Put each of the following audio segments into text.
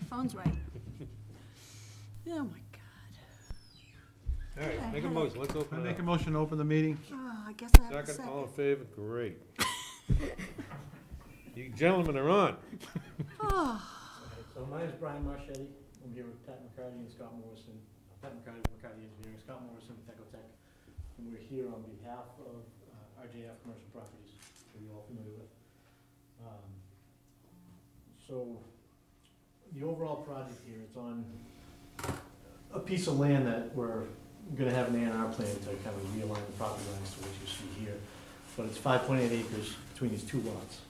phone's right. Oh, my God. All right, make a motion, let's I open it make a up. motion to open the meeting. Oh, I guess I have a Second, all in second. favor, great. You gentlemen are on. Oh, So my name is Brian Marchetti. I'm here with Pat McCarty and Scott Morrison. Pat McCarty with McCarty Engineering, Scott Morrison with Ecotech. And we're here on behalf of RJF Commercial Properties, who you're all familiar with. So the overall project here, it's on a piece of land that we're gonna have an A&R plan to kind of realign the property lines to what you see here. But it's 5.8 acres between these two lots.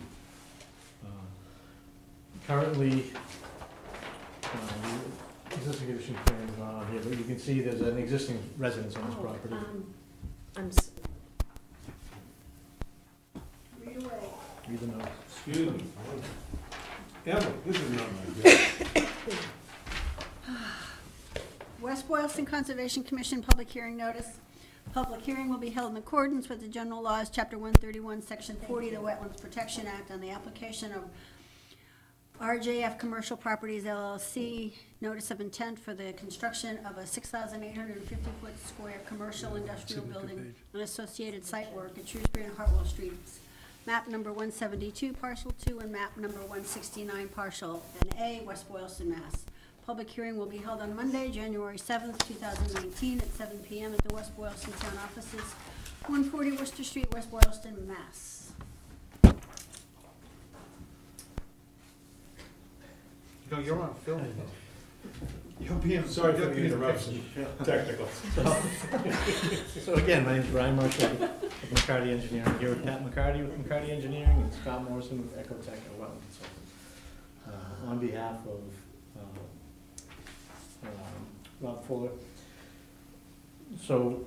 Currently, the existing condition plan is not on here, but you can see there's an existing residence on this property. read away. Read the note. Excuse me. Emma, this is not my job. West Boylston Conservation Commission Public Hearing Notice. Public hearing will be held in accordance with the general laws, Chapter 131, Section 40 of the Wetlands Protection Act, on the application of RJF Commercial Properties LLC, notice of intent for the construction of a 6,850-foot square commercial industrial building and associated site work at Shrewsbury and Hartwell Streets. Map number 172, parcel 2, and map number 169, parcel NA, West Boylston, Mass. Public hearing will be held on Monday, January 7th, 2019, at 7 p.m. at the West Boylston Town Offices, 140 Worcester Street, West Boylston, Mass. No, you're on film. You're being, sorry for the interruption, technical. So again, my name is Brian Marchetti of McCarty Engineering, here with Pat McCarty with McCarty Engineering and Scott Morrison with Ecotech, a wetland consultant. On behalf of Rob Fuller. So,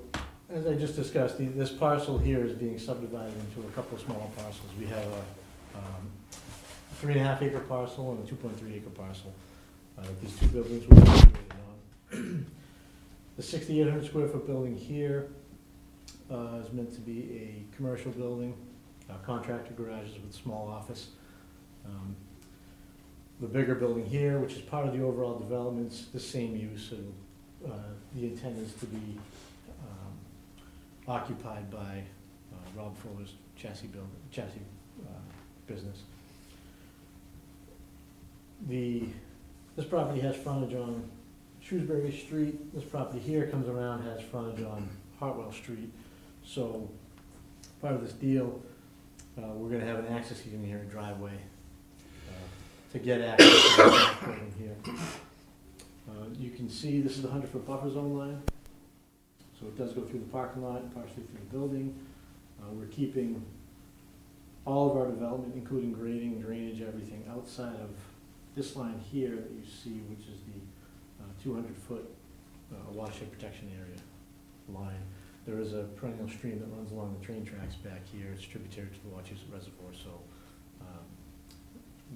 as I just discussed, this parcel here is being subdivided into a couple of smaller parcels. We have a 3.5 acre parcel and a 2.3 acre parcel. These two buildings will be situated on. The 6,800 square foot building here is meant to be a commercial building, contractor garages with small office. The bigger building here, which is part of the overall development's the same use, and the intent is to be occupied by Rob Fuller's chassis business. This property has frontage on Shrewsbury Street. This property here comes around, has frontage on Hartwell Street. So part of this deal, we're gonna have an access heating here and driveway to get access to the building here. You can see this is the 100-foot buffer zone line. So it does go through the parking lot and partially through the building. We're keeping all of our development, including grading, drainage, everything outside of this line here that you see, which is the 200-foot watershed protection area line. There is a perennial stream that runs along the train tracks back here. It's tributary to the Wachusett Reservoir, so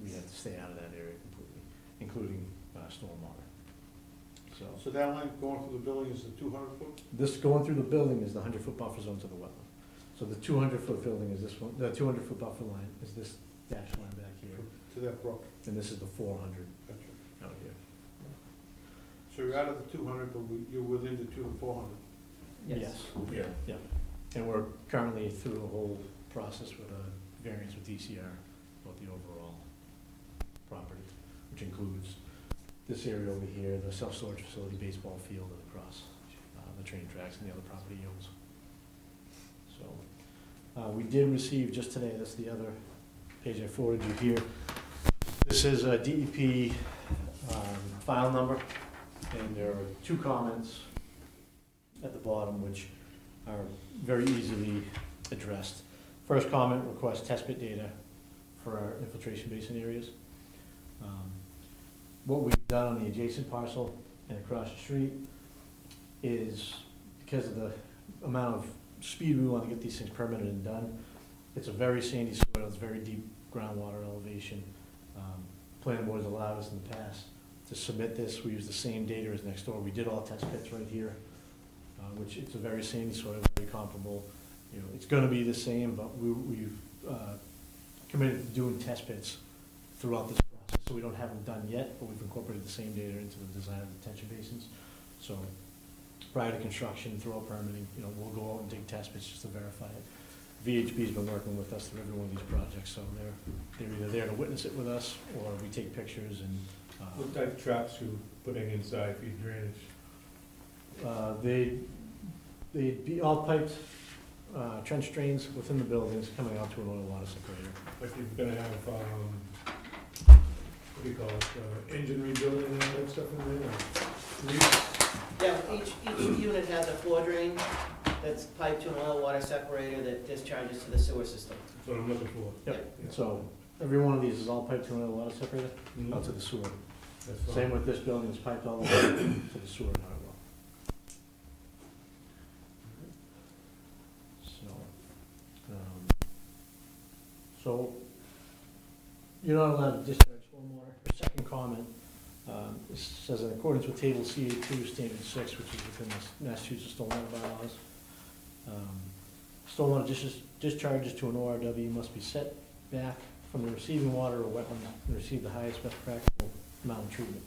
we have to stay out of that area completely, including stormwater. So that line going through the building is the 200 foot? This going through the building is the 100-foot buffer zone to the wetland. So the 200-foot building is this one, the 200-foot buffer line is this dashed line back here, To that brook. and this is the 400 Gotcha. out here. So you're out of the 200, but you're within the 400. Yes. Yeah, and we're currently through the whole process with a variance with DCR about the overall property, which includes this area over here, the self-storage facility, baseball field, and across the train tracks and the other property he owns. So, we did receive just today, that's the other page I forwarded you here. This is a DEP file number, and there are two comments at the bottom which are very easily addressed. First comment requests test pit data for our infiltration basin areas. What we've done on the adjacent parcel and across the street is, because of the amount of speed we want to get these things permitted and done, it's a very sandy soil, it's very deep groundwater elevation. Planning board has allowed us in the past to submit this. We use the same data as next door. We did all test pits right here, which it's a very sandy soil, very comparable. You know, it's going to be the same, but we've committed to doing test pits throughout this process. process, so we don't have them done yet, but we've incorporated the same data into the design of detention basins. So prior to construction, throughout permitting, we'll go out and dig test pits just to verify it. VHB's been working with us through every one of these projects, so they're either there to witness it with us, or we take pictures and, What type of traps you putting inside for your drainage? they'd be all piped, trench drains within the buildings coming out to an oil water separator. Like you're gonna have, what do you call it, engine rebuilding and all that stuff in there? Yeah, each unit has a floor drain that's piped to an oil water separator that discharges to the sewer system. That's what I'm looking for. Yep, so every one of these is all piped to an oil water separator, Mhm. out to the sewer. That's fine. Same with this building, it's piped all the way to the sewer and Hartwell. So you're not allowed to discharge stormwater. Your second comment, it says in accordance with table CA2, standard 6, which is within the Massachusetts stormwater bylaws, stormwater discharges to an ORW must be set back from the receiving water or wetland and receive the highest best practical amount of treatment.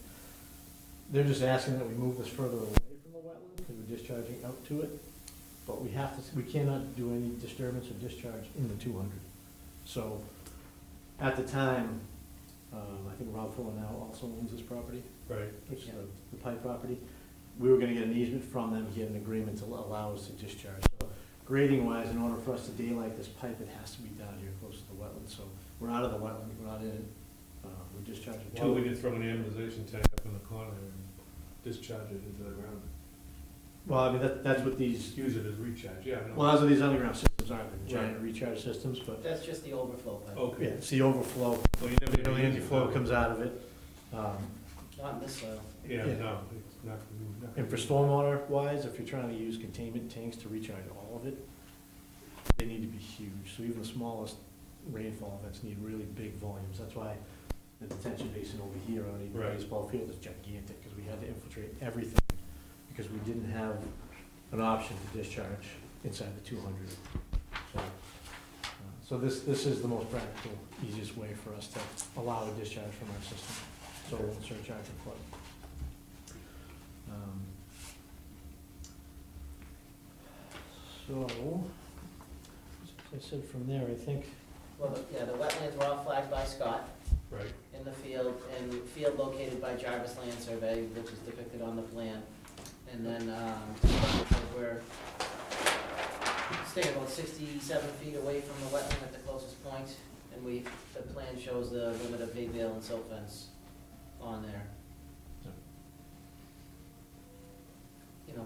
They're just asking that we move this further away from the wetland because we're discharging out to it. But we cannot do any disturbance or discharge in the 200. So at the time, I think Rob Fuller now also owns this property, Right. which is the pipe property. We were gonna get an easement from them, get an agreement to allow us to discharge. So grading wise, in order for us to daylight this pipe, it has to be down here close to the wetland. So we're out of the wetland, we're not in it. We're discharging Why to would it. we throw an amortization tank up in the corner and discharge it into the ground? Well, I mean, that's what these, Just use it as recharge, yeah, I know. well, that's what these underground systems are, the giant recharge systems, but That's just the overflow pipe, yeah, Okay. it's the overflow. Well, you never The use it, flow though. comes out of it. not in this soil. Yeah, Yeah. no, it's not. And for stormwater wise, if you're trying to use containment tanks to recharge all of it, they need to be huge. So even the smallest rainfall events need really big volumes. That's why the detention basin over here on even Right. baseball field is gigantic, because we had to infiltrate everything, because we didn't have an option to discharge inside the 200. So this is the most practical, easiest way for us to allow a discharge from our system, so we won't surcharge the flood. So, as I said, from there, I think, Well, the wetlands were all flagged by Scott Right, in the field, and field located by Jarvis Land Survey, which is depicted on the plan. And then, we're staying about 67 feet away from the wetland at the closest point, and the plan shows the limit of hay bale and silt fence on there.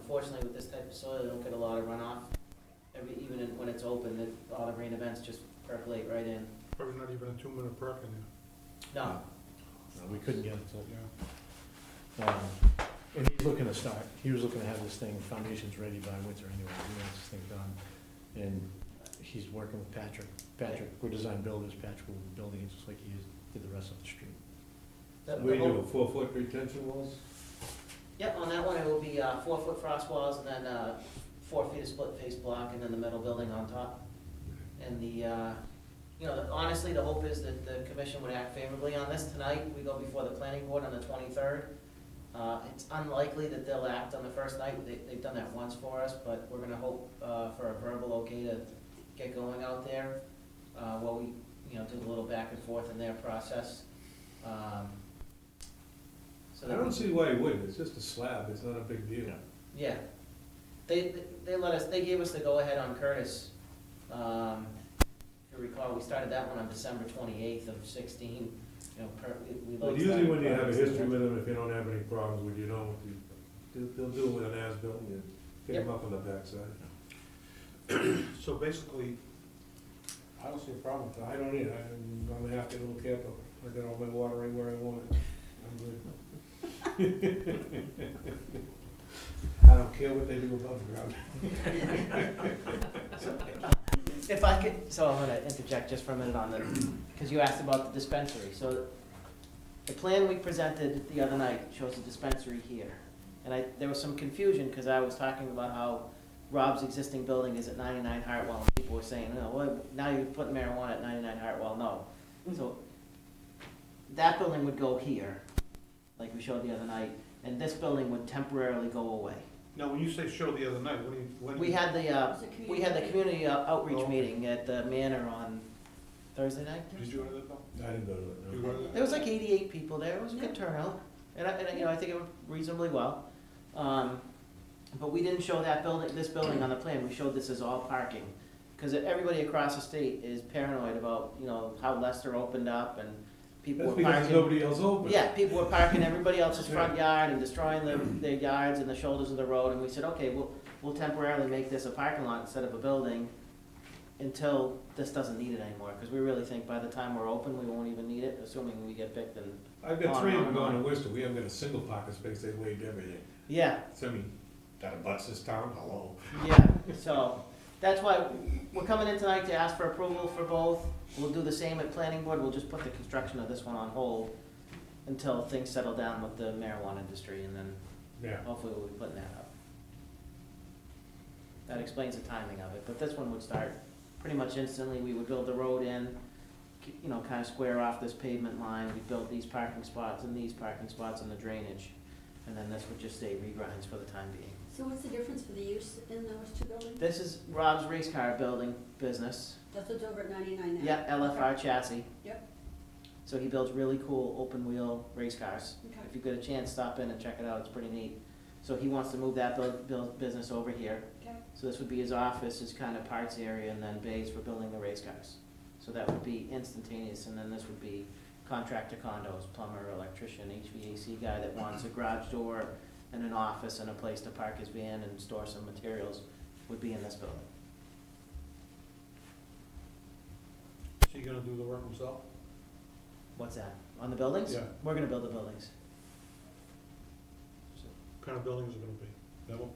Fortunately with this type of soil, you don't get a lot of runoff. Even when it's open, all the rain events just percolate right in. Probably not even a 2-minute perk in there. No, we couldn't get it to, Yeah. and he's looking to start, he was looking to have this thing, foundations ready by winter anyway, he wants this thing done. And he's working with Patrick, we're design builders, Patrick will be building it just like he did the rest of the street. we do 4-foot retention walls? Yep, on that one, it will be 4-foot frost walls, and then 4 feet of split face block, and then the metal building on top. And honestly, the hope is that the commission would act favorably on this tonight. We go before the planning board on the 23rd. It's unlikely that they'll act on the first night. They've done that once for us, but we're gonna hope for a verbal okay to get going out there, while we, do a little back and forth in their process. So I that don't we- see why you wouldn't, it's just a slab, it's not a big deal. Yeah. Yeah, they gave us the go-ahead on Curtis. If you recall, we started that one on December 28th of 16. We Well, like usually when you starting have a projects history in with them, if you don't have any problems with, they'll do it with an as-built, and you get them up on the backside. So basically, I don't see a problem with that. I don't either, I'm gonna have to get a little careful, I got all my water right where I want it, I'm good. I don't care what they do above ground. If I could, so I'm gonna interject just for a minute on the, because you asked about the dispensary. So the plan we presented the other night shows a dispensary here. And there was some confusion, because I was talking about how Rob's existing building is at 99 Hartwell, and people were saying, well, now you're putting marijuana at 99 Hartwell. No. So that building would go here, like we showed the other night, and this building would temporarily go away. Now, when you say show the other night, when? We had the, It's a we had the community outreach Oh. meeting at the Manor on Thursday night. Did you go to that, Bill? I didn't go to it, You no. go to that? There was like 88 people there, it was a good turnout, and you know, I think it went reasonably well. But we didn't show that building, this building on the plan, we showed this as all parking. Cause everybody across the state is paranoid about, you know, how Leicester opened up and people That's were because parking. nobody else open. Yeah, people were parking everybody else's front yard and destroying their yards and the shoulders of the road, and we said, okay, we'll temporarily make this a parking lot instead of a building until this doesn't need it anymore, cause we really think by the time we're open, we won't even need it, assuming we get picked and, I've got 3 of them going to Worcester, we haven't got a single parking space, they waived everything. yeah, So I mean, that abuts this town, hello. yeah, so, that's why we're coming in tonight to ask for approval for both. We'll do the same at planning board, we'll just put the construction of this one on hold until things settle down with the marijuana industry, and then Yeah. hopefully we'll be putting that up. That explains the timing of it, but this one would start pretty much instantly, we would build the road in, you know, kinda square off this pavement line, we'd build these parking spots and these parking spots and the drainage, and then this would just stay regrinds for the time being. So what's the difference for the use in those two buildings? This is Rob's race car building business, That's what's over at 99 now? yeah, LFR chassis. Yep. So he builds really cool open wheel race cars. Okay. If you get a chance, stop in and check it out, it's pretty neat. So he wants to move that business over here. Okay. So this would be his office, his kind of parts area, and then bays for building the race cars. So that would be instantaneous, and then this would be contractor condos, plumber, electrician, HVAC guy that wants a garage door and an office and a place to park his van and store some materials would be in this building. So you gonna do the work himself? What's that? On the buildings? Yeah. We're gonna build the buildings. What kind of building is it gonna be? That one?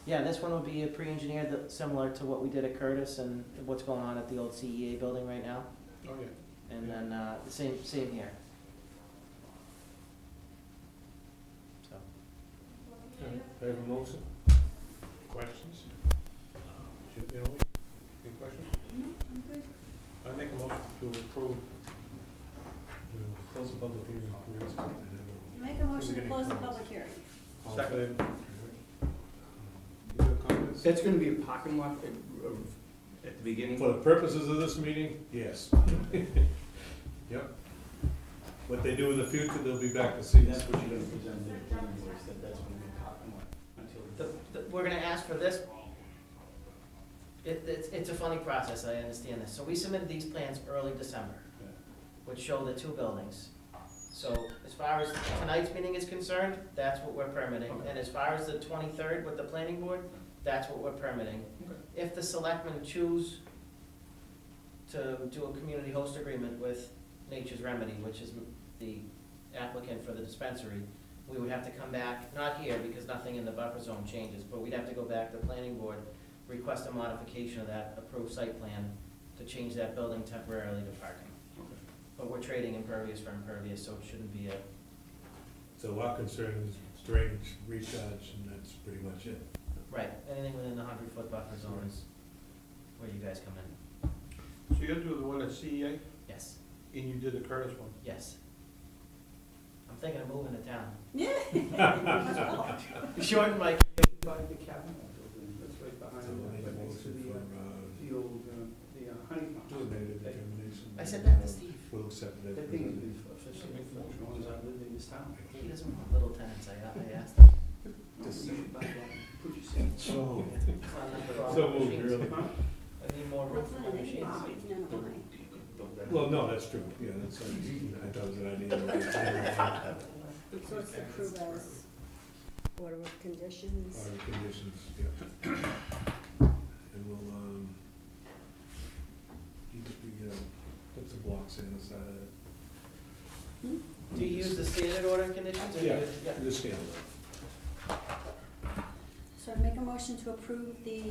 Yeah, this one would be a pre-engineered, similar to what we did at Curtis and what's going on at the old CEA building right now. Oh, yeah. And then, the same here. So, Okay, I have a motion. Questions? You know, any questions? No, I'm good. I make a motion to approve. Close the public hearing. Make a motion to close the public hearing. Second. You have comments? That's gonna be a parking lot at the beginning? For the purposes of this meeting, yes. Yep. What they do in the future, they'll be back to see us. That's what you're gonna present to the planning board, that that's gonna be a parking lot until. we're gonna ask for this. It's a funny process, I understand this. So we submitted these plans early December, Yeah. which show the two buildings. So as far as tonight's meeting is concerned, that's what we're permitting. Okay. And as far as the 23rd with the planning board, that's what we're permitting. Okay. If the selectmen choose to do a community host agreement with Nature's Remedy, which is the applicant for the dispensary, we would have to come back, not here because nothing in the buffer zone changes, but we'd have to go back to the planning board, request a modification of that approved site plan to change that building temporarily to parking. Okay. But we're trading impervious for impervious, so it shouldn't be a, So our concern is drainage, recharge, and that's pretty much it. right, anything within the 100-foot buffer zone is where you guys come in. So you're doing the one at CEA, Yes, and you did the Curtis one? yes. I'm thinking of moving to town. Yeah. Short Mike. By the cabinet building, that's right behind So we'll need a it, next to motion the, for, the old, honey farm. do a negative determination. I said that to Steve. We'll accept it. That thing's been officially functional as I lived in this town. He doesn't want little tenants, I asked him. You should buy that, put your seats. So, Come on, up with all so the moved, machines. really. I need more room What's for that? my machines. No, why? Well, no, that's true, yeah, that's, I thought it was an idea. So it's approved as order of conditions. Our conditions, yeah. And we'll, put some blocks in the side of it. Do you use the standard order of conditions? or do you Yeah. use- Just scale it. So I make a motion to approve the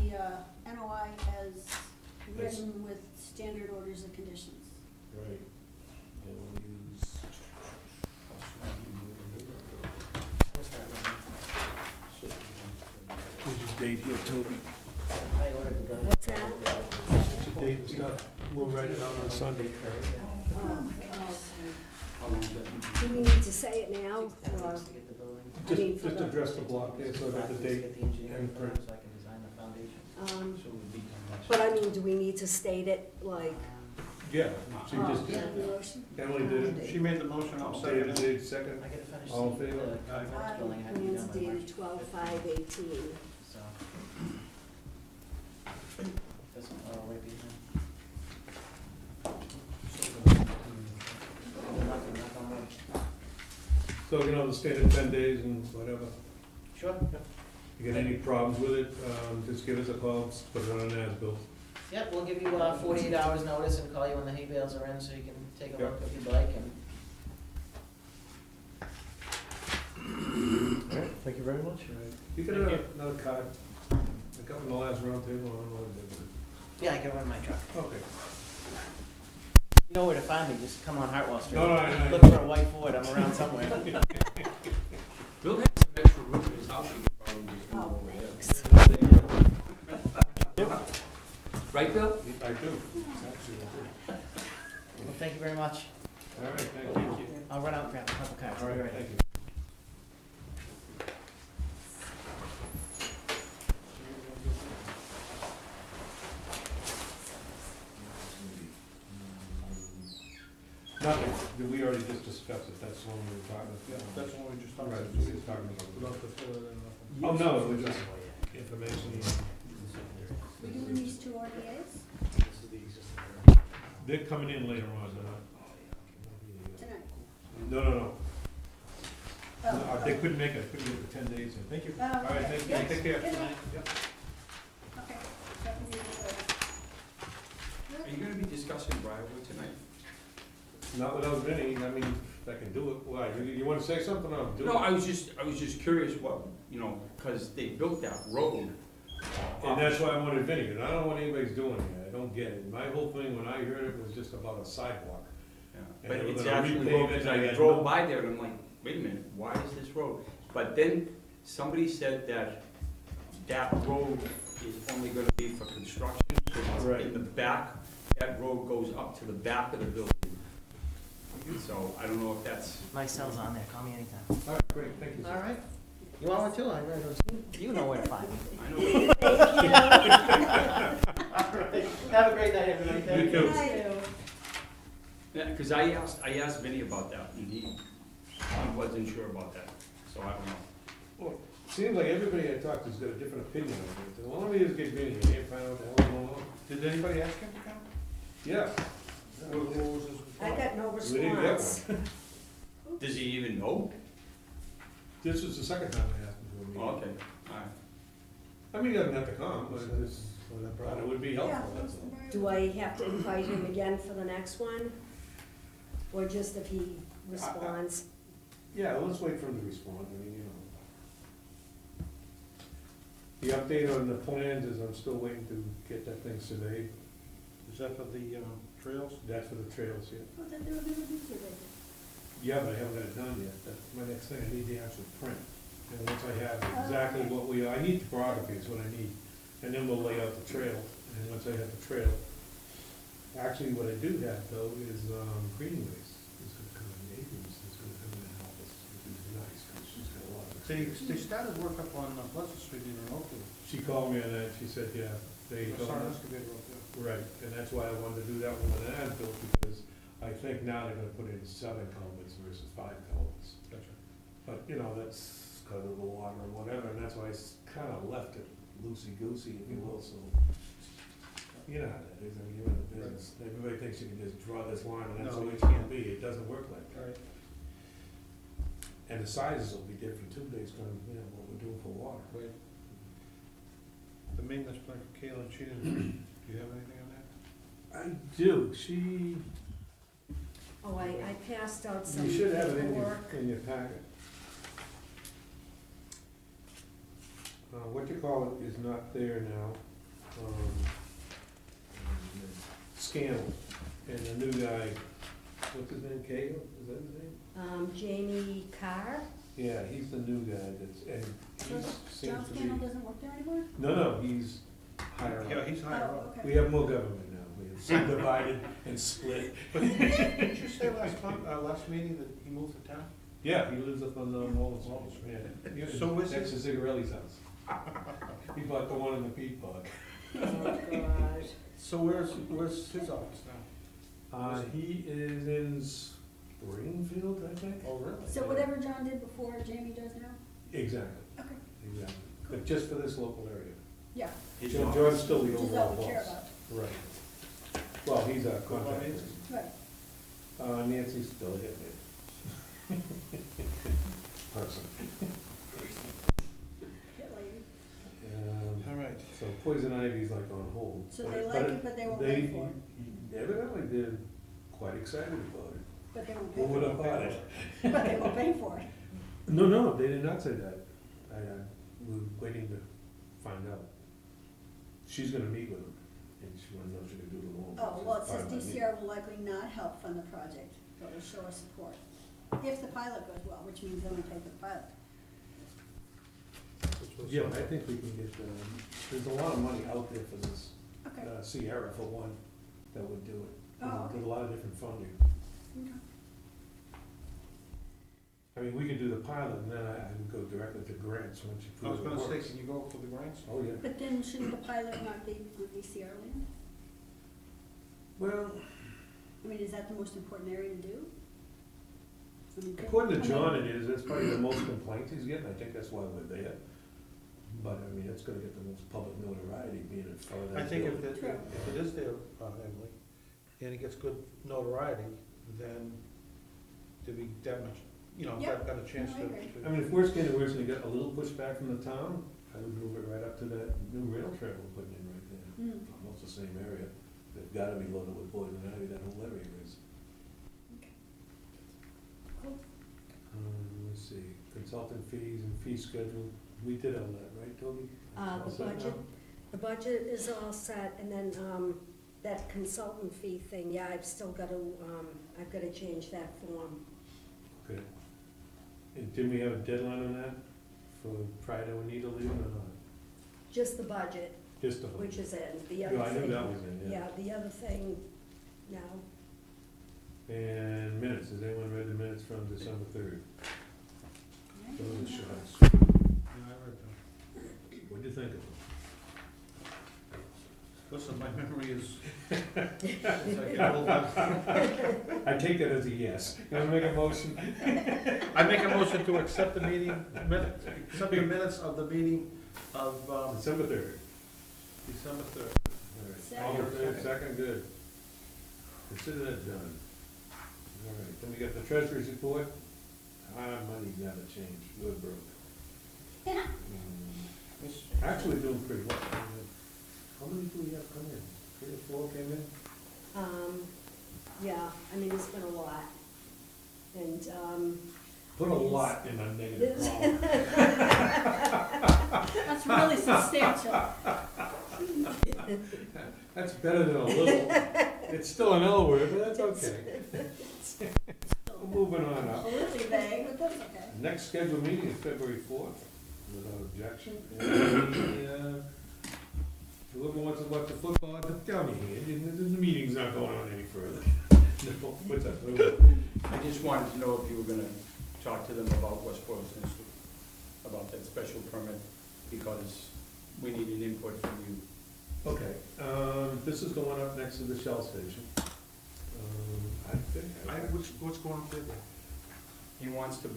NOI as written with standard orders of conditions. Right. And we'll use, What's that one? here's your date here, Toby. I ordered the. What's that? Date and stuff, we'll write it out on Sunday. Oh, my gosh. How long is that? Do we need to say it now, 10 or, weeks to get the building. I mean, Just address the block there, so I got the 5 weeks to date get the engineering and done, print. so I can design the foundation. So it would be done next. but I mean, do we need to state it, like, Yeah, she just yeah, did. the motion? Emily did it. She made the motion, I'll David second it. did second. I gotta finish All in the favor? first building, I have to be Plans done by March. dated 12/5/18. So. This one, oh, right behind. Nothing, knock on wood. So, the standard 10 days and whatever. Sure. You get any problems with it, just give us a call, put it on an as-built. Yep, we'll give you 48 hours notice and call you when the hay bales are in, so you can take a look if you'd like, and All right, thank you very much. You got another card, I got in the last round table, I don't know what it is. yeah, I can run my truck. Okay. You know where to find me, just come on Hartwell Street. No, I Look for a white Ford, I'm around somewhere. Bill has some extra room in his house, he could probably just move Oh, over there. thanks. Right, Bill? I do. Actually, I Well, thank you very much. do. All right, thank you. I'll run out and grab a couple cards. All I'll be right, ready. thank you. Nothing, we already just discussed it, that's the one we were talking about. Yeah, that's the one we just talked Right, about. we were talking about. Without the fill in nothing. Oh, no, it was just information. We doing these two RDAs They're coming in later on, tonight? no. Oh, They couldn't make it, couldn't get the 10 days in. Thank you. Oh, All right, okay. thank you, take care. Good night. Yep. Okay. That can be the- Are you gonna be discussing Briarwood tonight? Not without Vinnie, I mean, if I can do it, why, you wanna say something, I'll do it. No, I was just curious what, cause they built that road. And that's why I wanted Vinnie, and I don't know what anybody's doing here, I don't get it. My whole thing, when I heard it, was just about a sidewalk. Yeah, And but they were it's gonna actually repave road, it, because and I I had drove no- by there and I'm like, wait a minute, why is this road? But then somebody said that that road is only gonna be for construction. It's Right. in the back, that road goes up to the back of the building. So I don't know if that's, My cell's on there, call me anytime. All right, great, thank you. All right. You want one too? I really don't, you know where to find me. I know. All right. Have a great night, everybody. Thank You you. too. Yeah, because I asked Vinny about that, and he wasn't sure about that, so I don't know. Well, seems like everybody I talked to's got a different opinion on it. Well, let me just get Vinnie, he ain't found out the hell going on. Did anybody ask him to come? Yeah. What was his? I got no We didn't get response. one. Does he even know? This was the second time I asked him to a meeting. Oh, okay, all right. I mean, he doesn't have to come, but it's, thought it would be helpful, that's all. Do I have to invite him again for the next one? Or just if he responds? Yeah, let's wait for him to respond, I mean, The update on the plans is I'm still waiting to get that thing surveyed. Is that for the trails? That's for the trails, yeah. Oh, then they were gonna do today. Yeah, but I haven't got it done yet. That's my next thing. I need the actual print. And once I have exactly what I need topography is what I need. And then we'll lay out the trail. And once I have the trail, actually what I do have though is, Greenways is gonna come in, Abrams is gonna come in and help us, which is nice, because she's got a lot of experience. They started work up on Pleasant Street in Oakland. She called me on that, she said, yeah, they I told saw an us. excavator up there. Right, and that's why I wanted to do that one with an as-built, because I think now they're gonna put in 7 culverts versus 5 culverts. Gotcha. But, that's because of the water or whatever, and that's why I kinda left it loosey-goosey, if you will, so. You know how that is, I mean, you're in the business, everybody thinks you can just draw this line and that's No, the way you it's gonna can't. be, it doesn't work like that. Right. And the sizes will be different too, based on, what we're doing for water. Right. The maintenance plan for Kayla, she didn't, do you have anything on that? I do, she, Oh, I passed out some you should have it paperwork. in your packet. What you call it is not there now. Scannell, and the new guy, what's his name, Cagle, is that his name? Jamie Carr? Yeah, he's the new guy that's, and he John seems to be. Scannell doesn't work there anymore? No, he's higher Yeah, up. he's higher Oh, up. okay. We have more government now, basically, it's subdivided and split. Didn't you say last time, last meeting that he moved to town? Yeah, he lives up on Mullen Street, yeah. So where's Next to his- Zigarelli's house. He bought the one in the Peat Bog. Oh, God. So where's his office now? He is in Springfield, I think. Oh, really? So whatever John did before, Jamie does now? Exactly, Okay, exactly. But just for this local area. yeah, His John's still the which is overall all we care boss. about. Right. Well, he's a What about contractor. Nancy? Right. Nancy's still a hit man. Person. Hit lady. All right. So poison ivy's like on hold. So they like it, but they won't pay for it. Evidently they're quite excited about it. But they won't pay Who for would it. have thought it? But they won't pay for it. No, they did not say that. We're waiting to find out. She's gonna meet with them, and she wanna know if she can do the loan. Oh, well, it says Part of that meeting. DCR will likely not help fund the project, but will show us support. If the pilot goes well, which means they only pay for the pilot. Yeah, I think we can get, there's a lot of money out there for this. Okay. Sierra for one, that would do it. Oh, There's a lot of different funding. Okay. I mean, we could do the pilot, and then I would go directly to grants once you I was prove it gonna say, works. can you go for the grants? Oh, yeah. But then shouldn't the pilot not be on DCR land? Well, I mean, is that the most important area to do? I mean, according to John, it is, that's probably the most complaints he's getting, I think that's why we're there. But, I mean, it's gonna get the most public notoriety being in front of that I think if building. it is there, Emily, and it gets good notoriety, then there'd be that much, Yep. got a chance No, I agree. I mean, if worst came to worst, and you got a little pushback from the town, I would move it right up to that new rail trail we're putting in right there. Mm. Almost the same area. They've gotta be loaded with poison ivy, that whole area is. Cool. Let's see, consultant fees and fee schedule, we did all that, right, Toby? All The set now? budget, the budget is all set, and then, that consultant fee thing, yeah, I've gotta change that form. Okay. And didn't we have a deadline on that for prior to Anita leaving or not? Just the budget, Just the. which is in, the Yeah, other I knew thing, that was in, yeah. yeah, the other thing, no. And minutes, has anyone read the minutes from December third? Those are short. Yeah, I read that. What'd you think of them? Listen, my memory is, as I get older. I take that as a yes. Can I make a motion? I make a motion to accept the accept the minutes of the meeting of, December third. December 3rd. All in favor, second, good. Consider that done. All right, then we got the treasurer's report. Money's never changed, we're broke. Actually doing pretty well. How many do we have come in? 3 or 4 came in? Yeah, I mean, it's been a lot, and, Put a lot in a negative This- column. That's really substantial. That's better than a little. It's still an L word, but that's okay. We're moving on up. A little vague, but that's okay. Next scheduled meeting is February 4th, without objection. And whoever wants to watch the football, put down your hand, the meeting's not going on any further. No, what's up? I just wanted to know if you were gonna talk to them about West Boylston Street, about that special permit, because we needed input from you. Okay, this is the one up next to the Shell station. I think. What's going on there? He wants to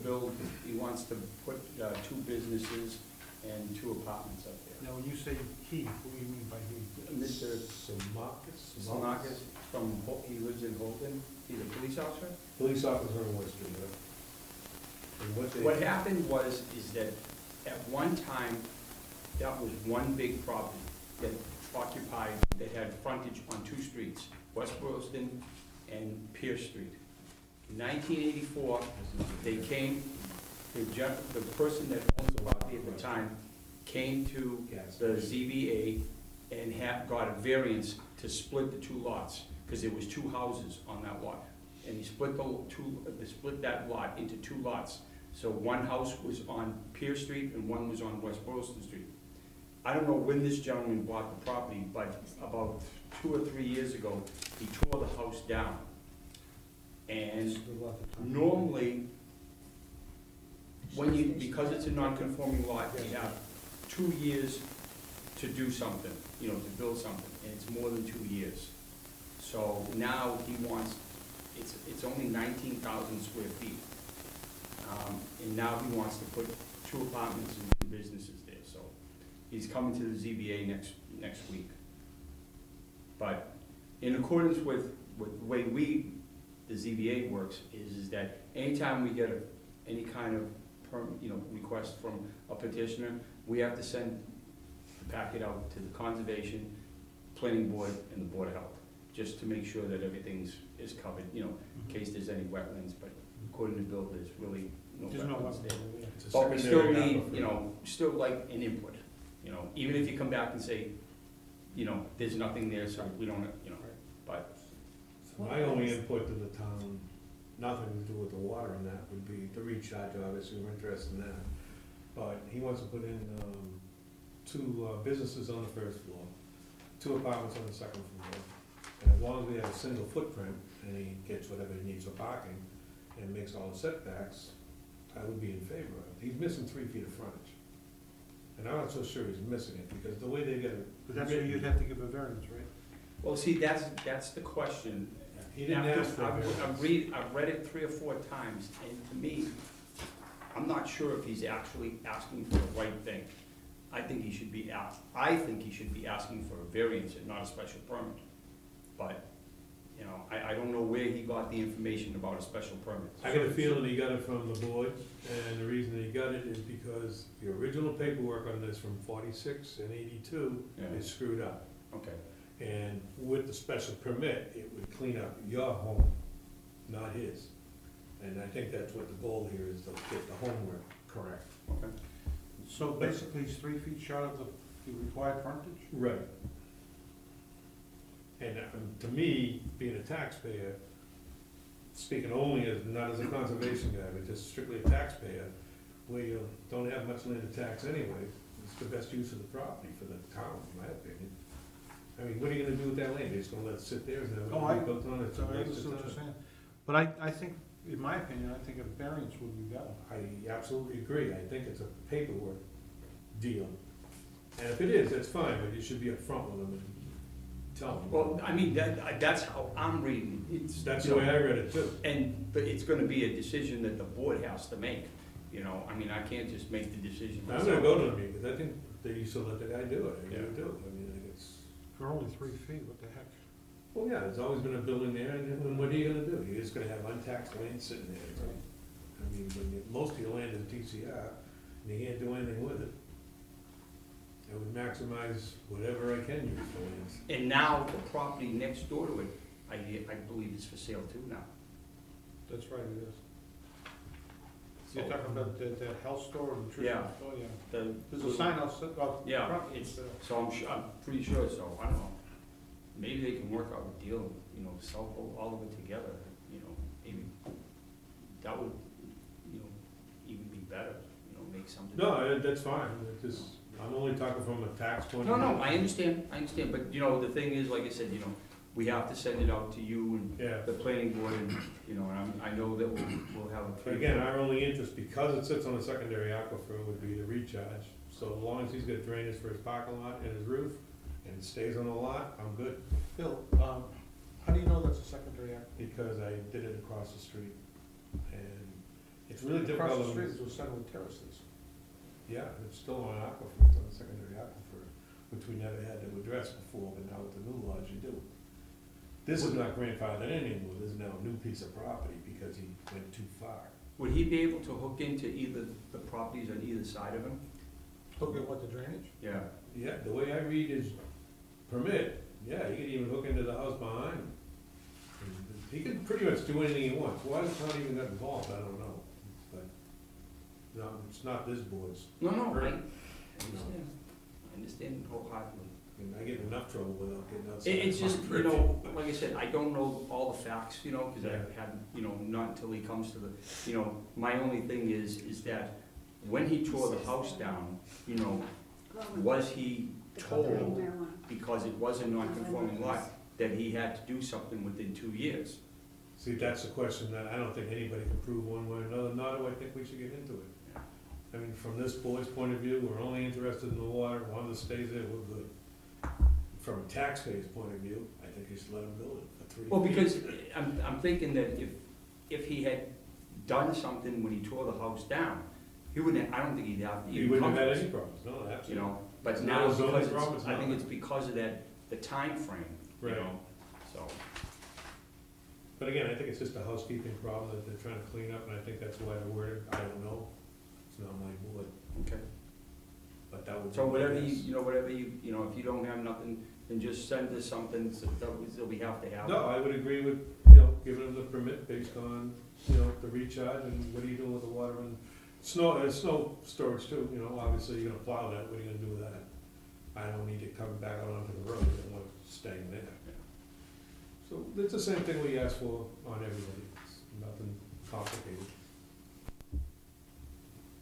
put 2 businesses and 2 apartments up there. Now, when you say he, who do you mean by he? Mr. Samakis? Salakis he lives in Holden, he's a police officer. Police officer in West Virginia. And What happened is that at one time, that was one big property that had frontage on 2 streets, West Boylston and Pierce Street. In 1984, they came, the person that owns the property at the time came to the ZBA and got a variance to split the 2 lots, because there was 2 houses on that lot. And he split they split that lot into 2 lots. So one house was on Pierce Street and one was on West Boylston Street. I don't know when this gentleman bought the property, but about 2 or 3 years ago, he tore the house down. And normally, when you, because it's a non-conforming lot, you have 2 years to do something, you know, to build something, and it's more than 2 years. So now he wants, it's only 19,000 square feet. And now he wants to put 2 apartments and 2 businesses there, so he's coming to the ZBA next week. But in accordance with the way the ZBA works, is that anytime we get any kind of request from a petitioner, we have to send the packet out to the Conservation, Planning Board, and the Board of Health, just to make sure that is covered, in case there's any wetlands, but according to Bill, there's really no There's no wetlands there. wetland. It's a But we still secondary need, aquifer. still like an input, even if you come back and say, there's nothing there, so we don't, but, My only input to the town, nothing to do with the water and that, would be the recharge, obviously, we're interested in that. But he wants to put in, 2 businesses on the first floor, 2 apartments on the second floor. And as long as we have a single footprint, and he gets whatever he needs for parking, and makes all the setbacks, I would be in favor of it. He's missing 3 feet of frontage. And I'm not so sure he's missing it, because the way they get it. But that's where you'd have to give a variance, right? well, see, that's the question. He didn't After- ask for a I've variance. I've read it 3 or 4 times, and to me, I'm not sure if he's actually asking for the right thing. I think he should be asking for a variance and not a special permit. But, I don't know where he got the information about a special permit. I got a feeling he got it from the board, and the reason he got it is because the original paperwork on this from 46 and 82 Yeah. is screwed up. Okay, And with the special permit, it would clean up your home, not his. And I think that's what the goal here is, to get the homework correct. okay. So basically, he's 3 feet short of the required frontage? Right. And to me, being a taxpayer, speaking only as, not as a conservation guy, but just strictly a taxpayer, where you don't have much land to tax anyway, it's the best use of the property for the town, in my opinion. I mean, what are you gonna do with that land? You're just gonna let it sit there, is that Oh, what you built on it? So I understand what you're saying. But I think, in my opinion, I think a variance would be better. I absolutely agree, I think it's a paperwork deal. And if it is, that's fine, but you should be upfront with them and tell them. Well, I mean, that's how I'm reading it. That's the way I read it too. But it's gonna be a decision that the board has to make, I mean, I can't just make the decision I'm myself. gonna go to the meeting, because I think they used to let the guy do it, I really Yeah. do. I mean, I think it's, For only 3 feet, what the heck? well, yeah, there's always been a building there, and what are you gonna do? You're just gonna have untaxed land sitting there, right? I mean, most of your land is DCR, and you can't do anything with it. I would maximize whatever I can use for land. And now the property next door to it, I believe is for sale too now. That's right, it is. You're talking about the health store and nutrition Yeah. store, yeah. The- There's a sign outside, well, Yeah, front, it's, it's, so I'm pretty sure, so, I don't know. Maybe they can work out a deal, sell all of it together, maybe that would, even be better, make something. No, that's fine, it's just, I'm only talking from a tax point of view. No, I understand, but, the thing is, like I said, we have to send it out to you and Yeah, the planning board, and I know that we'll have a. but again, our only interest, because it sits on a secondary aquifer, would be the recharge. So as long as he's got drainage for his parking lot and his roof, and it stays on the lot, I'm good. Bill, how do you know that's a secondary act? Because I did it across the street. And it's really Across the difficult. street is Sunwood Terraces. Yeah, it's still on aquifer, it's on a secondary aquifer, which we never had to address before, but now with the new laws you do. This is not grandfathered in anymore, this is now a new piece of property because he went too far. Would he be able to hook into either the properties on either side of him? Look at what, the drainage? Yeah. Yeah, the way I read his permit, yeah, he could even hook into the house behind him. He can pretty much do anything he wants, why it's not even got involved, I don't know, but, no, it's not this board's. No, I Right. understand. I understand wholeheartedly. I mean, I get in enough trouble without getting outside. It's just, my like I said, I don't know all the facts, because I Yeah. haven't, not until he comes to the, my only thing is that when he tore the house down, was he The cultivating told, marijuana. because it was a non-conforming lot, that he had to do something within 2 years? See, that's a question that I don't think anybody can prove one way or another, nor do I think we should get into it. I mean, from this board's point of view, we're only interested in the water, one that stays there, we're good. From a taxpayer's point of view, I think you should let him build it for 3 years. Well, because I'm thinking that if he had done something when he tore the house down, he wouldn't, I don't think he'd have. You wouldn't have had any problems, no, You absolutely. know, but It's now, not a zoning because problem, it's, it's I think not. it's because of that, the timeframe, you Right. know, so. But again, I think it's just a housekeeping problem that they're trying to clean up, and I think that's why they're worded, I don't know. It's not my board, Okay. but that would be. So my whatever guess. whatever you know, if you don't have nothing, then just send us something that we have to have. No, I would agree with, giving them the permit based on, the recharge and what are you doing with the water and snow storage too, obviously you're gonna plow that, what are you gonna do with that? I don't need it coming back out onto the road, I want it staying there. So it's the same thing we ask for on everybody, it's nothing complicated.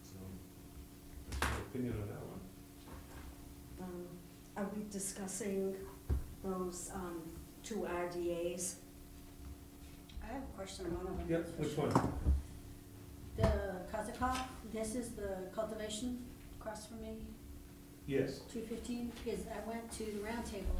So, that's my opinion on that one. Are we discussing those, 2 RDAs? I have a question on one of them. Yep, which one? The Kazakov, this is the cultivation across from me, Yes, 215, because I went to the round table,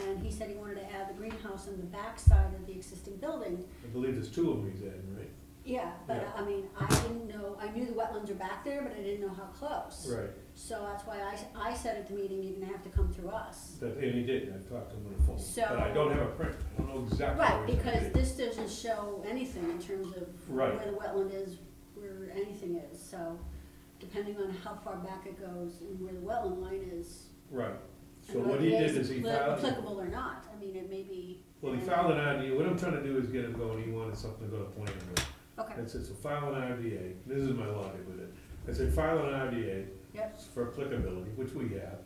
and he said he wanted to add the greenhouse on the back side of the existing building. I believe there's 2 of them he's adding, right? Yeah, but Yeah. I mean, I didn't know, I knew the wetlands are back there, but I didn't know how close. Right, So that's why I said at the meeting, you're gonna have to come through us. and he did, I talked to him on the phone, So- but I don't have a print, I don't know exactly. Right, where he's gonna because be. this doesn't show anything in terms of Right. where the wetland is, where anything is, so depending on how far back it goes and where the wetland line is. Right, and so what whether he it did is he filed, applicable or not, I mean, it may be. well, he filed an RDA, what I'm trying to do is get him going, he wanted something to go to planning board. Okay, I said, so file an RDA, this is my logic with it, I said, file an RDA yep, for applicability, which we have,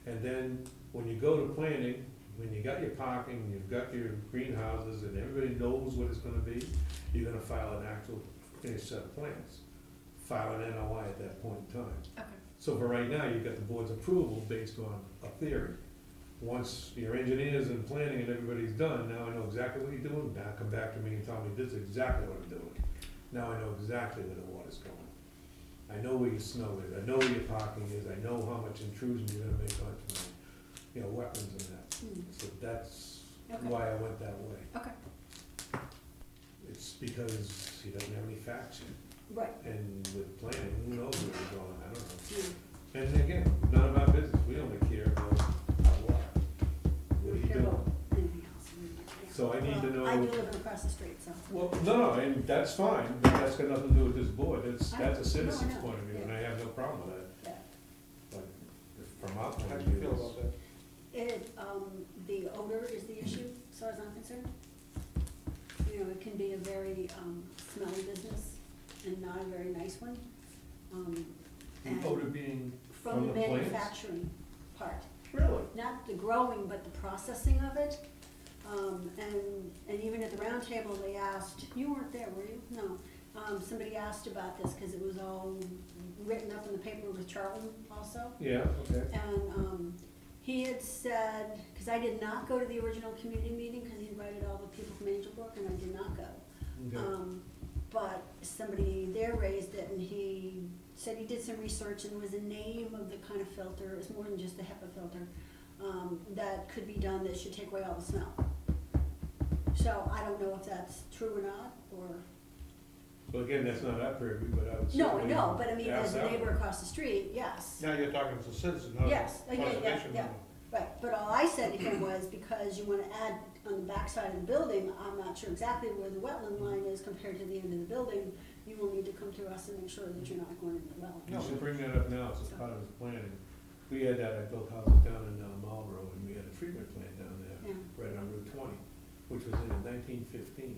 and then when you go to planning, when you got your parking, you've got your greenhouses, and everybody knows what it's gonna be, you're gonna file an actual finished set of plans. File an NOI at that point in time. okay, So for right now, you've got the board's approval based on a theory. Once your engineers and planning and everybody's done, now I know exactly what you're doing, now come back to me and tell me this is exactly what I'm doing. Now I know exactly where the water's going. I know where your snow is, I know where your parking is, I know how much intrusion you're gonna make onto my, wetlands and that. Hmm. So that's Okay. why I went that way. okay, It's because he doesn't have any facts yet. right, And with planning, who knows where he's going, I don't know. yeah. And again, none of our business, we only care about our water. What are you Care about doing? anything else, yeah. So I need to Well, I do know, live across the street, so. well, no, and that's fine, but that's got nothing to do with this board, that's I know. a citizen's No, I know. point of view, and I have no problem with that. Yeah. But from our point How of do you view, feel about that? The odor is the issue, as far as I'm concerned. It can be a very smelly business and not a very nice one. And the odor being from the from the plants? manufacturing part, Really? not the growing, but the processing of it. And even at the round table, they asked, you weren't there, were you? No. Somebody asked about this, cause it was all written up in the paper with Charlton also. Yeah, okay. And he had said, because I did not go to the original community meeting, because he invited all the people from Angel Brook, and I did not go. Okay. But somebody there raised it, and he said he did some research, and there was a name of the kind of filter, it's more than just a HEPA filter, that could be done that should take away all the smell. So I don't know if that's true or not, or, So again, that's not our purview, but I would no, certainly. no, but I mean, ask as a that neighbor one. across the street, yes. Now you're talking as a citizen, not a Yes, yeah, conservation. yeah. Right, but all I said to him was, because you wanna add on the backside of the building, I'm not sure exactly where the wetland line is compared to the end of the building, you will need to come to us and make sure that you're not going into the wetland. You should bring that up now, as part of his planning. We had that, I built houses down in Marlboro, and we had a treatment plant down there, Yeah, right on Route 20, which was in 1915.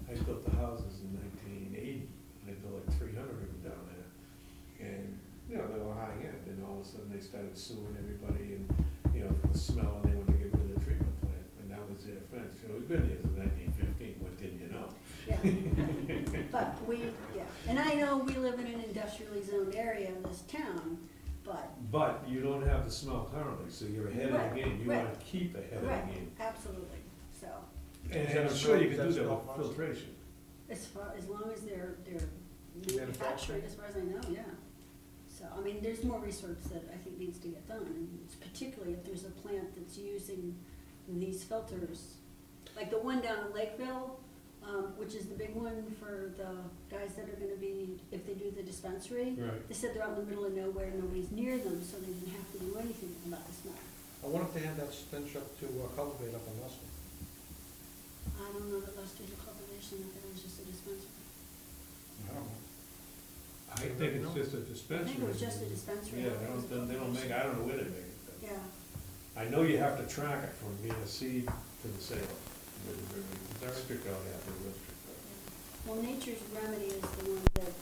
I built the houses in 1980, and I built like 300 of them down there. And, they were high end, and all of a sudden they started suing everybody, and, for the smell, and they wanted to get rid of the treatment plant, and that was their offense. We've been here since 1915, what didn't you know? yeah. But we, yeah, and I know we live in an industrially zoned area of this town, But you don't have the smell currently, so you're ahead of Right, the game. You right. wanna keep ahead of the right, game. absolutely, so, And I'm sure you can do That's that not with possible. filtration. as long as they're manufactured, Manufacturing. as far as I know, yeah. So, I mean, there's more research that I think needs to get done, and it's particularly if there's a plant that's using these filters. Like the one down in Lakeville, which is the big one for the guys that are gonna be, if they do the dispensary. Right. They said they're out in the middle of nowhere, nobody's near them, so they didn't have to do anything about the smell. I wonder if they had that stench up to cultivate up in Leicester. I don't know that Lester's a cultivation, I think it was just a dispensary. I don't know. I think it's just a I dispensary. think it was just a dispensary. Yeah, I don't think it was a they don't make, I don't know where they make it. but Yeah, I know you have to track it from being a seed to the sale. It's strict out there, real strict out. well, Nature's Remedy is the one that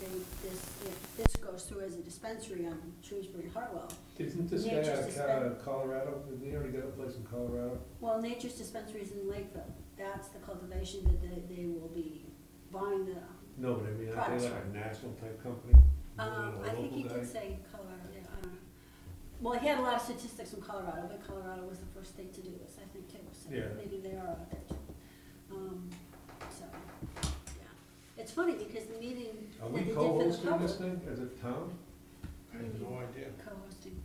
this goes through as a dispensary on Shrewsbury Hartwell. Isn't this guy Nature's out of Colorado? Did he already got a place in Colorado? Well, Nature's Dispensary is in Lakeville, that's the cultivation that they will be buying the, No, but I mean, aren't Products they like from. a national type company? I think he did say Colorado, yeah, I don't know. Well, he had a lot of statistics from Colorado, but Colorado was the first state to do this, I think, too, so Yeah. maybe they are out there too. So, yeah. It's funny because the meeting Are that we they did for the co-hosting public. this thing as a town? I have no idea. Co-hosting.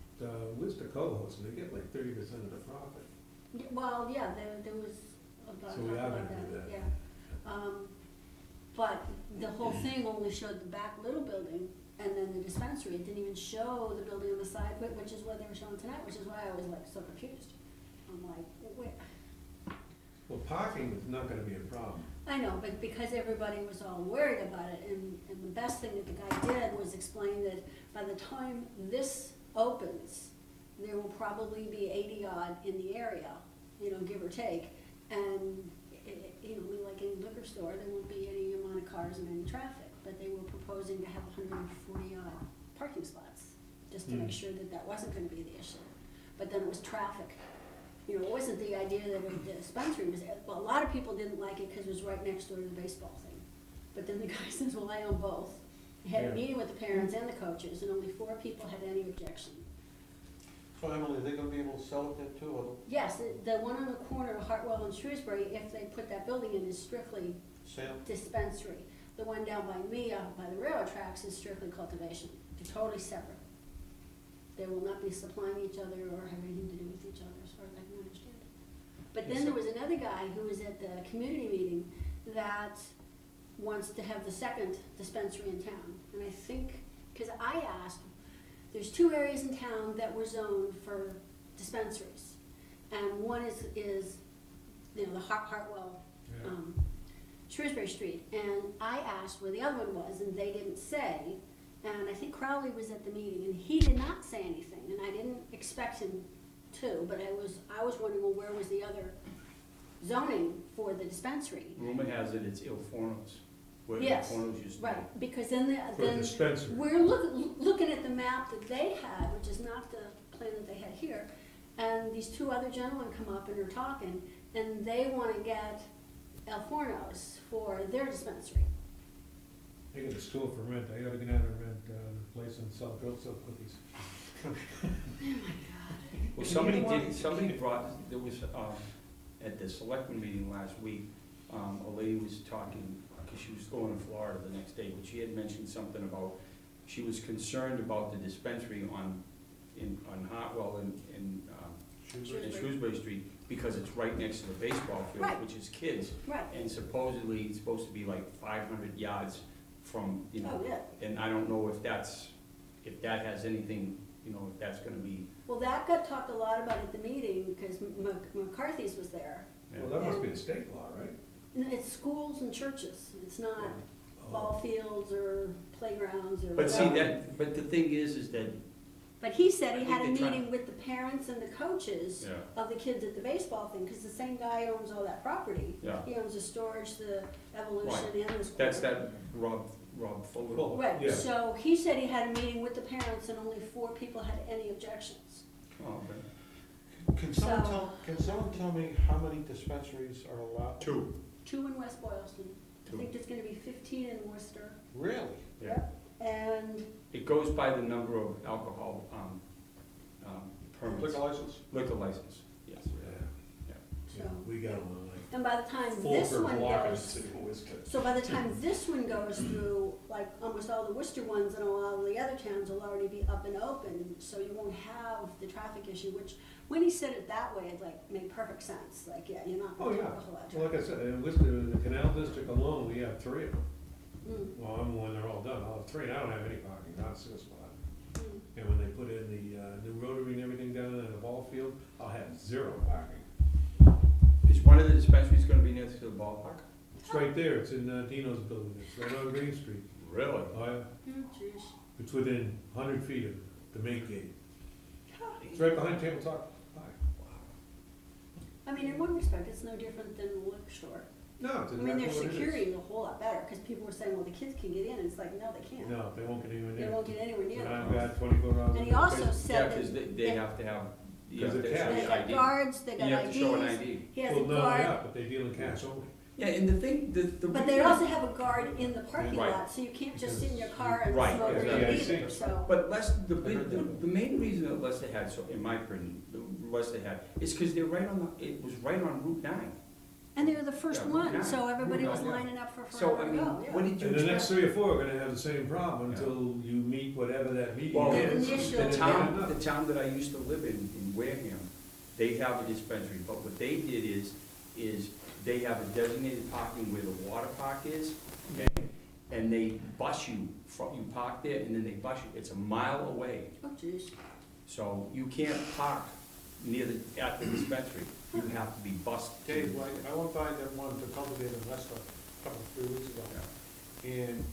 Worcester co-hosting, they get like 30% of the profit. Yeah, well, yeah, there was about, So we talk are about gonna do that. yeah. But the whole thing only showed the back little building and then the dispensary. It didn't even show the building on the side, which is what they were showing tonight, which is why I was like so confused. I'm like, where? Well, parking is not gonna be a problem. I know, but because everybody was all worried about it, and the best thing that the guy did was explain that by the time this opens, there will probably be 80 odd in the area, give or take, and, like any liquor store, there won't be any amount of cars and any traffic, but they were proposing to have 140 odd parking spots, just to make sure that that wasn't gonna be the issue. But then it was traffic. It wasn't the idea that the dispensary was, well, a lot of people didn't like it because it was right next door to the baseball thing. But then the guy says, well, I own both. I had Yeah. a meeting with the parents and the coaches, and only 4 people had any objection. So Emily, are they gonna be able to sell it there too, or Yes, the one on the corner of Hartwell and Shrewsbury, if they put that building in, is strictly sale? dispensary. The one down by me, by the railroad tracks, is strictly cultivation. They're totally separate. They will not be supplying each other or have anything to do with each other, as far as I can understand. But then there was another guy who was at the community meeting that wants to have the second dispensary in town. And I think, because I asked, there's 2 areas in town that were zoned for dispensaries. And one is the Hartwell, Shrewsbury Street. And I asked where the other one was, and they didn't say. And I think Crowley was at the meeting, and he did not say anything, and I didn't expect him to, but I was wondering, well, where was the other zoning for the dispensary? Rumor has it it's Il Forno's, where Il Yes, Forno's used to be. Right, because then, For a then dispensary. we're looking at the map that they had, which is not the plan that they had here, and these 2 other gentlemen come up and are talking, and they wanna get El Forno's for their dispensary. They got a store for rent. I gotta get out and rent a place and sell cookies. Well, somebody brought, there was, at the selectmen meeting last week, a lady was talking, because she was going to Florida the next day, but she had mentioned something about, she was concerned about the dispensary on Hartwell and Shrewsbury Street, because it's right next to the baseball field, Right. which is kids. Right, And supposedly, it's supposed to be like 500 yards from, oh, yeah. and I don't know if that has anything, if that's gonna be. Well, that got talked a lot about at the meeting, because McCarthy's was there. Well, that must be a state law, right? And it's schools and churches, it's not Oh. ball fields or playgrounds or But see, whatever. but the thing is that, But he said he I had a think they're meeting with the parents and the coaches of the kids at the baseball thing, because the same guy owns all that property. yeah, He owns the storage, the Evolution, and the school. that's that Rob Fuller. Fuller. Right, Yeah. so he said he had a meeting with the parents and only 4 people had any objections. Oh, okay. Can So- someone tell me how many dispensaries are allowed? 2. 2 in West Boylston. I 2. think there's gonna be 15 in Worcester. Really? Yeah. And, It goes by the number of alcohol permits. Liquor license? Liquor license, yes. So, We got one like and by the time full this for one block in the goes, city of Worcester. so by the time this one goes through, like almost all the Worcester ones and all the other towns will already be up and open, so you won't have the traffic issue, which, when he said it that way, it like made perfect sense, like, yeah, you're not Oh, gonna yeah. have a whole lot of Well, traffic. like I said, in Worcester, in the Canal District alone, we have 3 of them. Mm, Well, I'm when they're all done, I'll have 3, and I don't have any parking, not a single spot. mm. And when they put in the new rotary and everything down in the ball field, I'll have 0 parking. Is one of the dispensaries gonna be next to the ballpark? It's right there, it's in Dino's building, it's right on Green Street. Really? Oh, yeah. Mm, jeez. It's within 100 feet of the main gate. It's right behind Tabletop Pie. I mean, in one respect, it's no different than a liquor store. No, it's I mean, exactly their what it security is. is a whole lot better, because people were saying, well, the kids can get in, and it's like, no, they can't. No, they won't get anywhere They near. won't get anywhere near And them. I've got 24 hours. And he also Yeah, said because that they have to have, you have 'Cause to of show cash. they your got ID. guards, they got You have to show an IDs, ID. he has a Well, no, guard, yeah, but they deal in cash only. Yeah, and the thing, the. but they also have a guard in the parking Right. lot, so you can't just sit in your car and Right, smoke exactly. weed Yeah, I either, see. so. But the main reason that Leicester had, so in my opinion, Leicester had, is because they're right on the, it was right on Route 9. And they were the first Yeah, one, yeah. so everybody was Yeah. lining up for So, forever I to mean, go, yeah. what did you And the next expect? 3 or 4 are gonna have the same problem Yeah. until you meet whatever that meeting Well, is. Initial- and The then town, enough. the town that I used to live in Wareham, they have a dispensary, but what they did is they have a designated parking where the water park is, okay? And they bus you from, you park there and then they bus you, it's a mile away. Oh, jeez. So you can't park at the dispensary, you have to be bused. to- Dave, like, I went by that one to cultivate in Leicester a couple, 3 weeks ago. And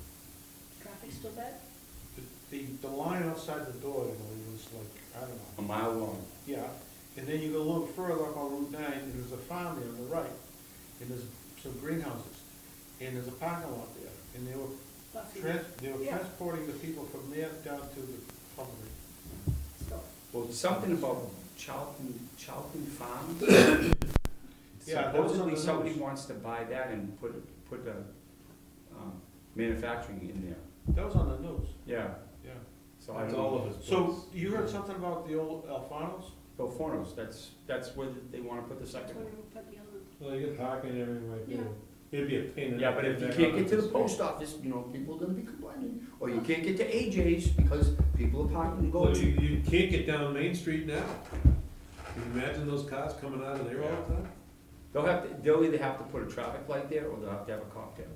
Traffic still bad? the line outside the door, you know, it was like, I don't know. A mile long. Yeah, and then you go a little further up on Route 9, and there's a farm there on the right, and there's some greenhouses, and there's a parking lot there, and they were Yeah. transporting the people from there down to the cultivate. Still. Well, something about Charlton Farm. Yeah, that was on Supposedly the somebody news. wants to buy that and put a manufacturing in there. That was on the news, Yeah, yeah. so I It's don't all know. of his So, place. you heard something about the old Alfanos? Belfornos, that's where they wanna put the That's second when one. we put the other one. Well, you get parking and everything right there. Yeah. It'd be a pain in the. Yeah, but if you neck can't to get to the this post place. office, you know, people are gonna be complaining. Or you can't get to AJ's because people are parking and Well, going. you can't get down Main Street now. Can you imagine those cars coming out of there all the time? They'll either have to put a traffic light there or they'll have to have a cocktail.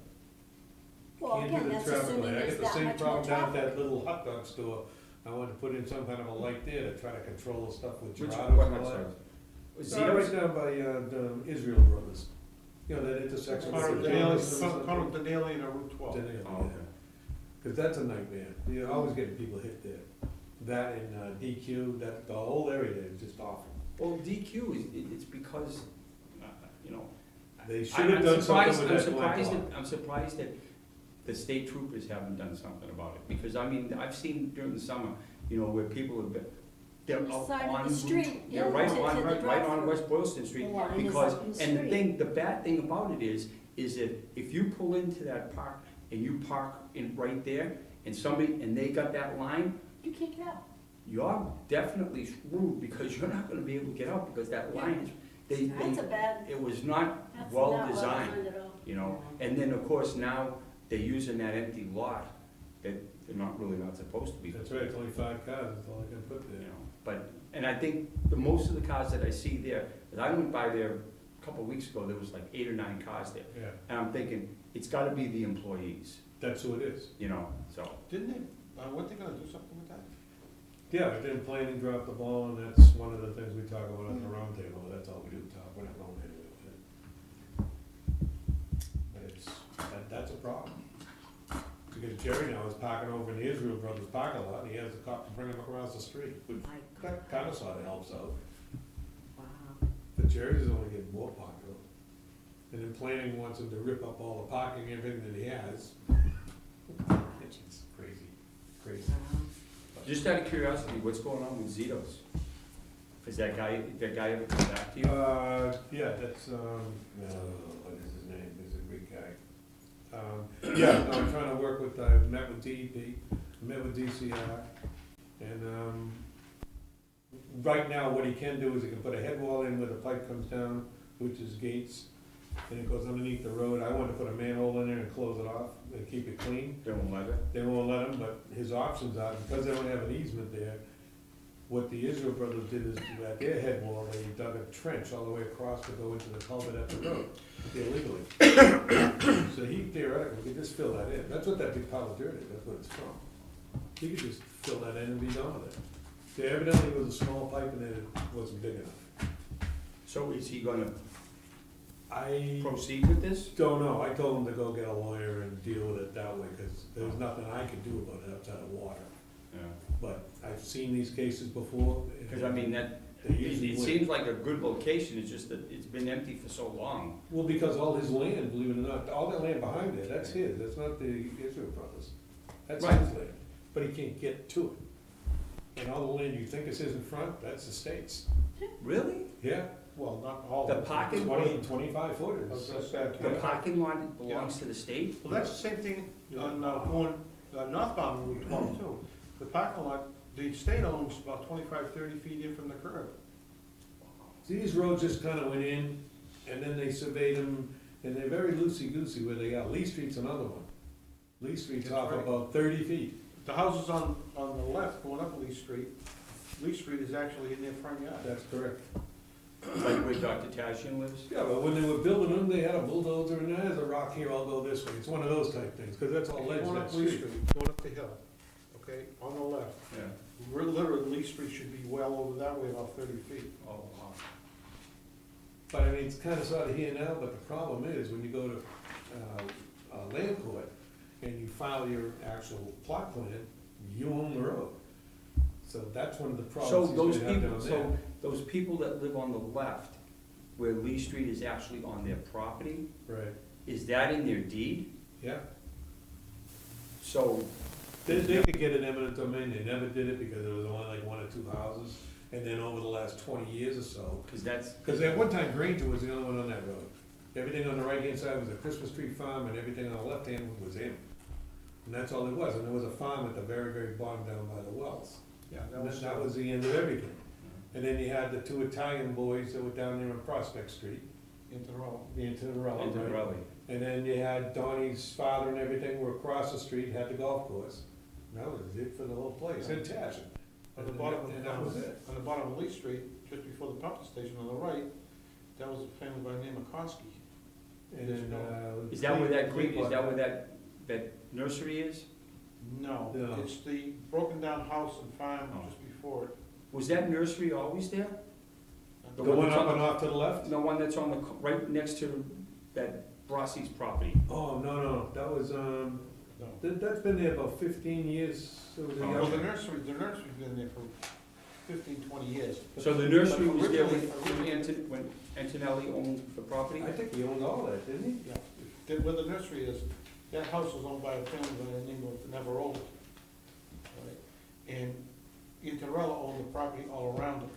Well, Can't do again, the that's traffic assuming light. I there's got the that same much more problem down at traffic. that little hot dog store. I wanted to put in some kind of a light there to try to control the stuff with Which, Gerardo's what and hot all stars? that. No, right down by, the Israel Brothers. You know, that intersection. Conor with the Denali and Route 12. Denali, Oh, okay. Cause that's a nightmare. You're always getting people hit there. That and DQ, the whole area there is just awful. Well, DQ it's because, you know. They I'm should have done something surprised- with I'm that surprised black that- I'm surprised that the state troopers haven't done something about it, because I mean, I've seen during the summer, you know, where people have been, they're On the out side of on the Route- street, They're yeah, right to the on, right on drive-through. West Boylston Street, The line is because, up the and the street. thing, the bad thing about it is that if you pull into that park and you park in, right there, and somebody, and they got that line, You can't get out. you're definitely screwed, because you're not gonna be able to get out, because that line is, That's a bad, it was not that's well not designed. well-designed at all. You know, and then, of course, now they're using that empty lot that they're not really not supposed to be. That's right, it's only 5 cars, that's all I can put You there. know, but, and I think the most of the cars that I see there, 'cause I went by there a couple of weeks ago, there was like 8 or 9 cars there. Yeah, And I'm thinking, it's gotta be the employees, that's who it is. you know, so. Didn't they, weren't they gonna do something with that? Yeah, but then planning dropped the ball, and that's one of the things we talk about at the round table, that's all we do, talk, we're not going anywhere with it. But that's a problem. Because Jerry now is parking over in the Israel Brothers parking lot, and he has the cop to bring him across the street, which that kinda sorta helps out. Wow. But Jerry's only getting more popular. And then planning wants him to rip up all the parking, everything that he has. It's crazy, crazy. Just out of curiosity, what's going on with Zito's? Has that guy ever come back to you? Yeah, that's, what is his name, he's a Greek guy. Yeah, no, I'm trying to work with, I met with DEP, met with DCR, and, right now, what he can do is he can put a head wall in where the pipe comes down, which is gates, and it goes underneath the road. I wanted to put a manhole in there and close it off and keep it clean. They won't let it? They won't let him, but his options are, because they don't have an easement there, what the Israel brothers did is, at their head wall, they dug a trench all the way across to go into the culvert at the road, illegally. So he theoretically could just fill that in. That's what that big pile of dirt is, that's what it's from. He could just fill that in and be done with it. There evidently was a small pipe and it wasn't big enough. So is he gonna I proceed with this? don't know. I told him to go get a lawyer and deal with it that way, because there's nothing I can do about it outside of water. Yeah. But I've seen these cases before. Because I mean, that, They it usually it win. seems like a good location, it's just that it's been empty for so long. Well, because all his land, believe it or not, all that land behind there, that's his, that's not the Israel brothers. That's Right. his land, but he can't get to it. And all the land you think is his in front, that's the state's. Really? Yeah, Well, not all. The of it. parking- 25 footers. I was gonna say, The parking lot belongs to the state? Well, that's the same thing on, going, northbound Route 12 too. The parking lot, the state owns about 25, 30 feet in from the curb. See, these roads just kinda went in, and then they surveyed them, and they're very loosey-goosey where they are. Lee Street's another one. Lee Street's That's off right. about 30 feet. The houses on the left going up Lee Street is actually in their front yard. That's correct. Like where Dr. Tashian lives? Yeah, but when they were building them, they had a bulldozer, and there's a rock here, I'll go this way. It's one of those type things, because that's all ledge, Going that up Lee street. Street, going up the hill, okay, on the left. Yeah. We're literally, Lee Street should be well over that way, about 30 feet. Oh, wow. But I mean, it's kinda sorta here now, but the problem is, when you go to, land court, and you file your actual plot plan, you own the road. So that's one of the So problems those he's gonna have people, down so there. those people that live on the left, where Lee Street is actually on their property, Right, is that in their deed? yeah. So, They could get an eminent domain, they never did it because there was only like one or two houses. And then over the last 20 years or so, because that's, because at one time Granger was the only one on that road. Everything on the right-hand side was a Christmas tree farm, and everything on the left-hand was him. And that's all it was, and there was a farm at the very, very bottom down by the wells. Yeah, And that was the end of everything. And then you had the two Italian boys that were down there on Prospect Street, into the road. the Antinarella, into right? Raleigh. And then you had Donnie's father and everything were across the street, had the golf course. And that was it for the whole place, and Tashin. On the bottom, And that was it. on the bottom of Lee Street, just before the pumping station on the right, that was a family by the name of Konsky. And then, Is that where that Creek green, is that where that nursery is? No, No. it's the broken down house and farm Oh. just before it. Was that nursery always there? The one up and off to the left? The one that's on the, right next to that Brossi's property? Oh, no, that was, No. that's been there about 15 years. It was a Oh, Well, young- the nursery's been there for 15, 20 years. So the nursery was there when, Originally- when Antonelli owned the property? I think he owned all that, didn't he? Yeah, where the nursery is, that house was owned by a family by the name of Navarolo. Right? And Interella owned the property all around it,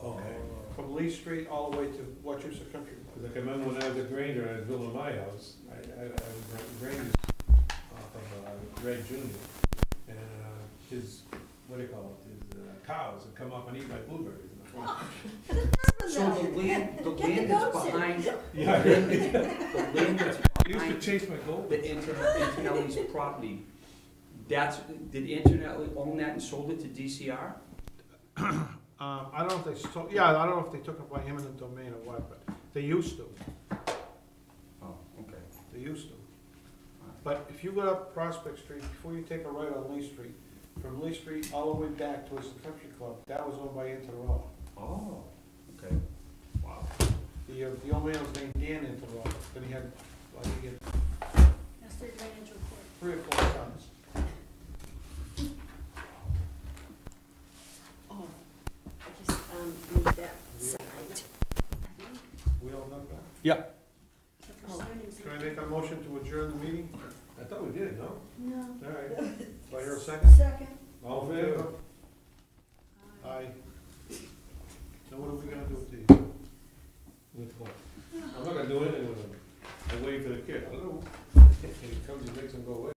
Okay. from Lee Street all the way to Wachusett Country Club. Because I can remember when I was at Granger, I was building my house, I was at Granger's off of Red Junior. And his, what do you call it, his cows would come up and eat my blueberries in the front. So the land Get the that's goats in. behind, Yeah, the land that's he used to behind chase my goat. the Antonelli's property, did Antonelli own that and sold it to DCR? I don't know if they sold, yeah, I don't know if they took it by eminent domain or what, but they used to, Oh, okay. they used to. But if you go up Prospect Street, before you take a right on Lee Street, from Lee Street all the way back towards the country club, that was owned by Interella. Oh, okay. Wow. The old man was named Dan Interella, then he had, I think he had That's their drainage report. 3 or 4 sons. Oh, I just, need that signed. We all know that. Yeah. Oh. Can I make a motion to adjourn the meeting? I thought we did, no? No. All right. Do I hear a second? Second. All in favor?